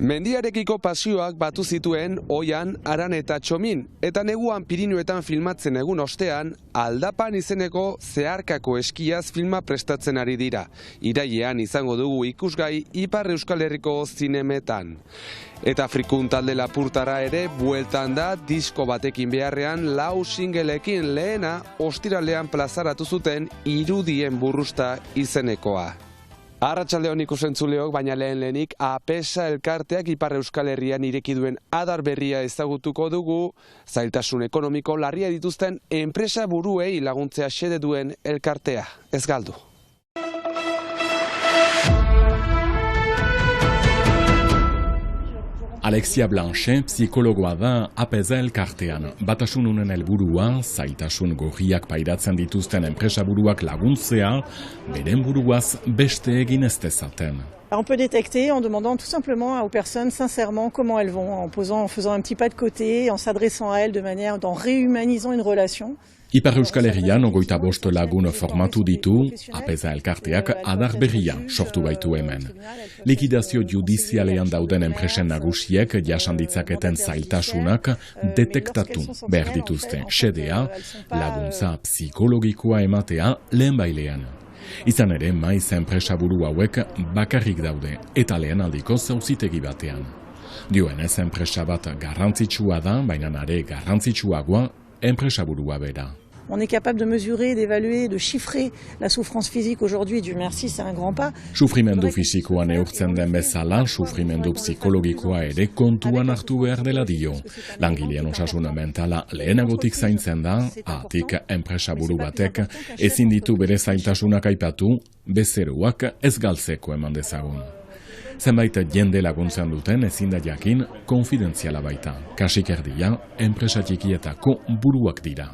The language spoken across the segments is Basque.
Mendiarekiko pasioak batu zituen Oian, Aran eta Txomin, eta neguan Pirinuetan filmatzen egun ostean, Aldapan izeneko zeharkako eskiaz filma prestatzen ari dira. Irailean izango dugu ikusgai Ipar Euskal Herriko zinemetan. Eta Frikun talde lapurtara ere bueltan da disko batekin beharrean 4 singleekin, lehena ostiralean plazaratu zuten Irudien burrusta izenekoa. Arratsaldeon ikusentzuleok, baina lehenik APESA elkarteak Ipar Euskal Herrian ireki duen adar berria ezagutuko dugu, zailtasun ekonomiko larria dituzten enpresa buruei laguntzea xede duen elkartea. Ez galdu. Alexia Blanchet psikologoa da APESA elkartean. Batasununen helburua, zailtasun gorriak pairatzen dituzten enpresa buruak laguntzea, beren buruaz beste egin ez dezaten. On peut détecter en demandant tout simplement aux personnes sincèrement comment elles vont, en faisant un petit pas de côté, en s'adressant à elles de manière, en réhumanisant une relation. Ipar Euskal Herrian 25 lagun formatu ditu, APESA elkarteak adar berria sortu baitu hemen. Likidazio judizialean dauden enpresen nagusiek jasan ditzaketen zailtasunak detektatu behar dituzte. Xedea, laguntza psikologikoa ematea lehenbailean. Izan ere, maiz enpresa buru hauek bakarrik daude eta lehen aldiko auzitegi batean. Dioenez, enpresa bat garrantzitsua da, baina are garrantzitsuagoa enpresa burua bera. On est capable de mesurer, d'évaluer, de chiffrer la souffrance physique aujourd'hui. Dieu merci, c'est un grand pas. Sufrimendu fisikoa neurtzen den bezala, sufrimendu psikologikoa ere kontuan hartu behar dela dio. Langileen osasuna mentala lehenagotik zaintzen da, atik enpresa buru batek ezin ditu bere zailtasunak aipatu, bezeroak ez galtzeko eman dezagun. Zenbait jende laguntzen duten ezin da jakin konfidentziala baita. Kasik erdia, enpresa txikietako buruak dira.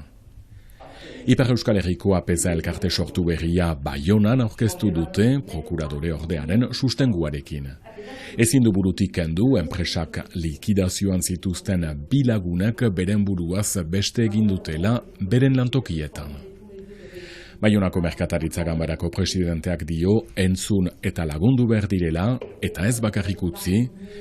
Ipar Euskal Herriko APESA elkarte sortu berria Baionan aurkeztu dute prokuradore ordearen sustenguarekin. Ezin du burutik kendu enpresak likidazioan zituzten bilagunak beren buruaz beste egin dutela beren lantokietan. Baionako Merkataritza Ganbarako presidenteak dio entzun eta lagundu behar direla, eta ez bakarrik utzi,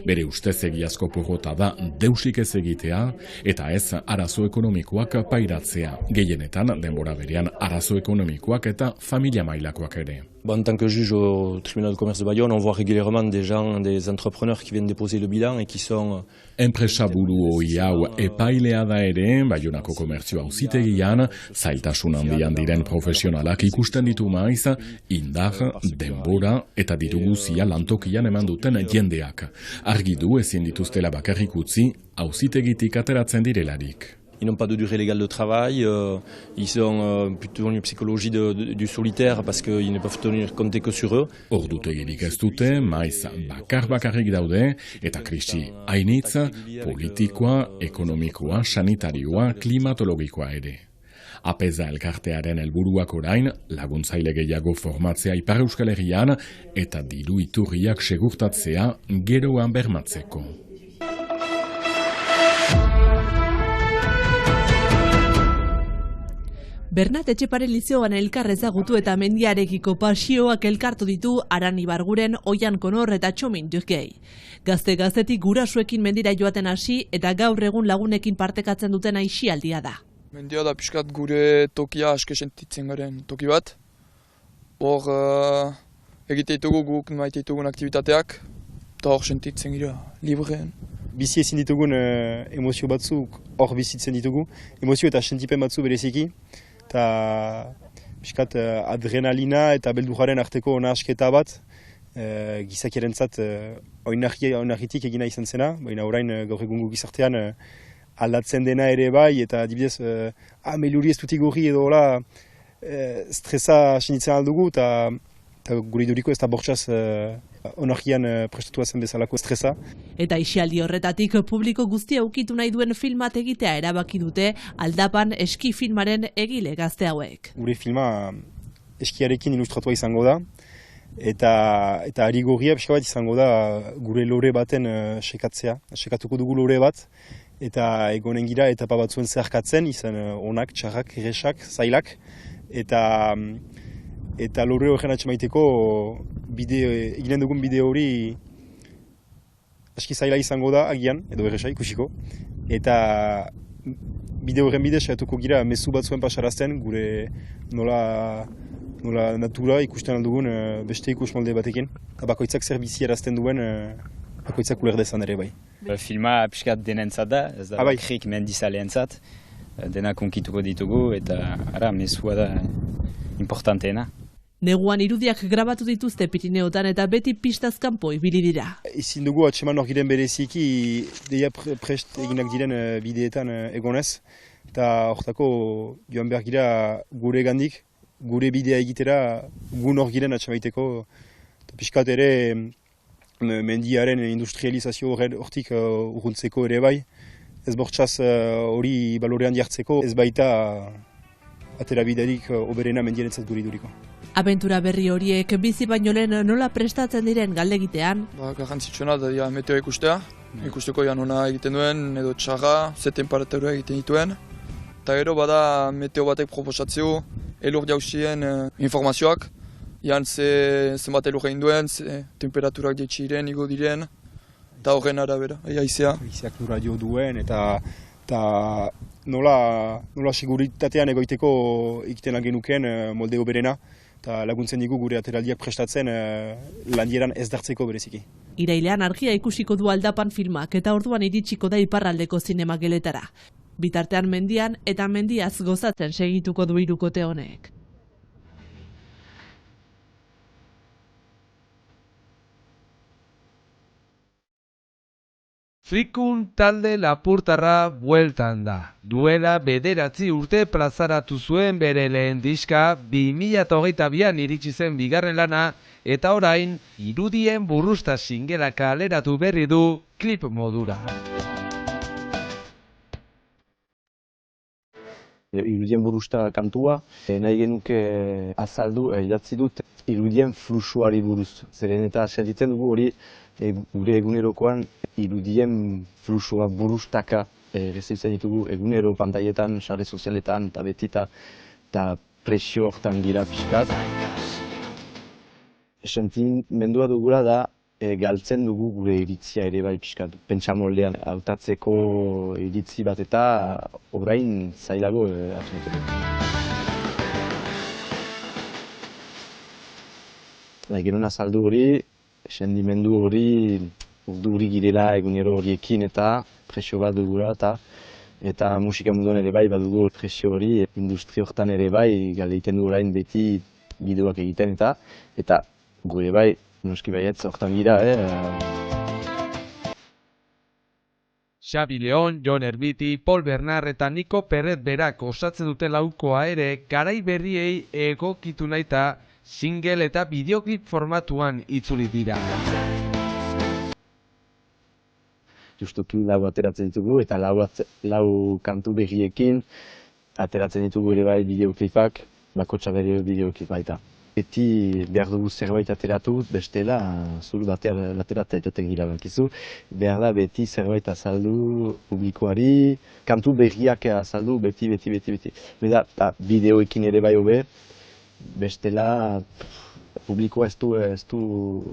bere ustez egiazko porrota da deusik ez egitea, eta ez arazo ekonomikoak pairatzea. Gehienetan, denbora berean arazo ekonomikoak eta familia mailakoak ere. En tant que juge au tribunal de commerce de Bayonne, on voit régulièrement des gens, des entrepreneurs qui viennent déposer le bilan et qui sont... Enpresa buru hoi hau epailea da ere, Baionako komertzio auzitegian, zailtasun handian diren profesionalak ikusten ditu maiz, indar, denbora eta diru guzia lantokian eman duten jendeak. Argi du ezin dituztela bakarrik utzi, auzitegitik ateratzen direlarik. Ils n'ont pas de durée légale de travail, ils ont plutôt une psychologie du solitaire parce qu'ils ne peuvent compter que sur eux. Ordutegirik ez dute, maiz bakarrik daude, eta krisi hainitz, politikoa, ekonomikoa, sanitarioa, klimatologikoa ere. APESA elkartearen helburuak orain, laguntzaile gehiago formatzea Ipar Euskal Herrian eta diru iturriak segurtatzea geroan bermatzeko. Bernat Etxepare Lizeoan elkar ezagutu eta mendiarekiko pasioak elkartu ditu Aran Ibarguren, Oian Konor eta Txomin Durkei. Gazte-gaztetik gurasuekin mendira joaten hasi eta gaur egun lagunekin partekatzen duten aisialdia da. Mendia da pixkat gure tokia aske sentitzen garen toki bat. Hor egite ditugu guk maite ditugun aktivitateak, eta hor sentitzen gira, libreen. Bizi ezin ditugun emozio batzuk hor bizitzen ditugu, emozio eta sentipen batzu bereziki, eta pixkat adrenalina eta beldurraren arteko nahasketa bat, gizakiarentzat oinarritik egina izan zena, baina orain gaur egungo gizartean aldatzen dena ere bai, eta adibidez, meluri ez dutik gorri edo hola, stresa sinitzen aldugu, eta gure iduriko ez da bortxaz onarkian prestatua zen bezalako estresa. Eta aisialdi horretatik publiko guztia ukitu nahi duen filmat egitea erabaki dute Aldapan eski filmaren egile gazte hauek. Gure filma eskiarekin ilustratua izango da, eta ari gorria pixka bat izango da gure lore baten sekatzea. Sekatuko dugu lore bat, eta egonen gira etapa batzuen zeharkatzen, izan onak, txarrak, erresak, zailak, eta lore horren atxemaiteko eginen dugun bideo hori aski zaila izango da agian, edo erresa ikusiko, eta bideo horren bidez saiatuko gira mezu batzuen pasarazten gure nola natura ikusten aldugun beste ikusmolde batekin. Bakoitzak zer biziarazten duen bakoitzak uler dezan ere bai. Filma pixkat denentzat da, ez da bakrik mendizaleentzat, dena konkituko ditugu eta mezua da importanteena. Neguan irudiak grabatu dituzte Pirineotan eta beti pistaz kanpo ibili dira. Ezin dugu atseman hor giren bereziki deia prest eginak diren bideetan egonez, eta hortako joan behar gira gure gandik, gure bidea egitera gun hor giren atsemaiteko. Piskat ere mendiaren industrializazio hortik urruntzeko ere bai, ez bortxaz hori balorean jartzeko, ez baita atera biderik oberena mendiarentzat guri duriko. Abentura berri horiek bizi baino lehen nola prestatzen diren galdegitean. Garrantzitsuena da meteoa ikustea, ikusteko nona egiten duen, edo txarra, ze temperatura egiten dituen. Eta gero bada meteo batek proposatzeu, elur jauzien informazioak, zenbat elur egin duen, temperaturak jetxiren, igo diren, eta horren arabera, haizea. Haizeak lura dio duen, eta nola seguritatean egoiteko egiten genuken molde oberena, eta laguntzen digu gure ateraldiak prestatzen landieran ez dartzeko bereziki. Irailean argia ikusiko du Aldapan filmak eta orduan iritsiko da iparraldeko zinemageletara. Bitartean mendian eta mendiaz gozatzen segituko du hirukote honek. Frikun talde lapurtarra bueltan da. Duela 9 urte plazaratu zuen bere lehen diska 2022an iritsi zen bigarren lana eta orain irudien burrusta singela kaleratu berri du klip modura. Irudien buruzta kantua, nahi genuke azaldu, idatzi dut irudien fluxuari buruz. Zeren eta sentitzen dugu hori gure egunerokoan irudien fluxua buruztaka rezitzen ditugu egunero pantailetan, sare sozialetan eta beti eta presio hortan gira pixkat. Sentimendua dugula da galtzen dugu gure iritzia ere bai pixkat. Pentsamoldean hautatzeko iritzi bat eta orain zailago asmateko. Genuen azaldu hori, sentimendu hori urduri girela egunero horiekin eta presio bat dugula eta musika munduan ere bai badugu presio hori industri hortan ere bai galdeiten du orain beti bideoak egiten eta gure bai noski baietz hortan gira. Xabi Leon, Jon Erbiti, Paul Bernard eta Niko Perret berak osatzen duten laukoa ere garai berriei egokitu naita single eta bideoklip formatuan itzuli dira. Justuki lau ateratzen ditugu eta lau kantu berriekin ateratzen ditugu ere bai bideoklipak, bakotxa bere bideoklip baita. Beti behar dugu zerbait ateratu, bestela zuru lateratzea etaten gira bankizu. Behar da beti zerbait azaldu publikoari, kantu berriak azaldu beti. Beda bideoekin ere bai hobe, bestela publikoa ez du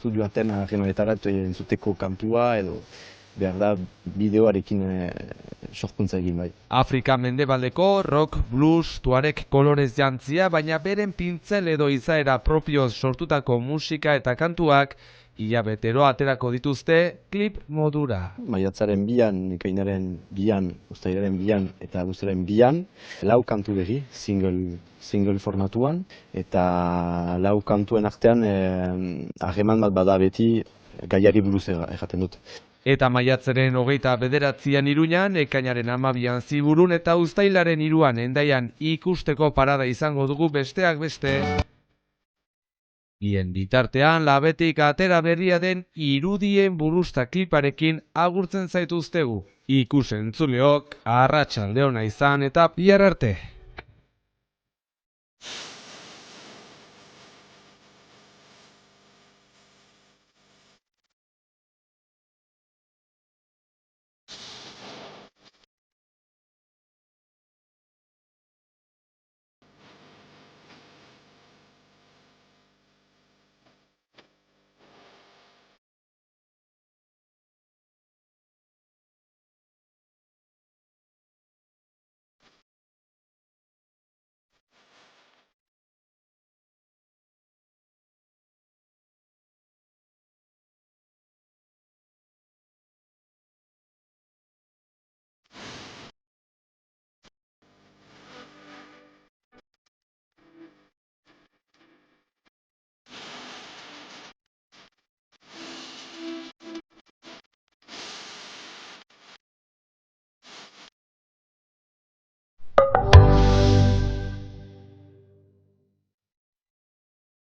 joaten renoetara entzuteko kantua edo behar da bideoarekin sorkuntza egin bai. Afrika mendebaldeko rock, blues, tuareg kolorez jantzia, baina beren pintzel edo izaera propioz sortutako musika eta kantuak hilabetero aterako dituzte klip modura. Maiatzaren 2, ekainaren 2, uztailaren 2 eta abuztuaren 2, lau kantu berri, single formatuan, eta lau kantuen artean harreman bat bada beti gaiari buruz erraten dut. Eta maiatzaren 29an Iruñan, ekainaren 12an Ziburun eta uztailaren 3an Hendaian ikusteko parada izango dugu besteak beste. Bien bitartean, labetik atera berria den irudien buruzta kliparekin agurtzen zaituztegu. Ikus-entzuleok, arratsalde ona izan eta bihar arte.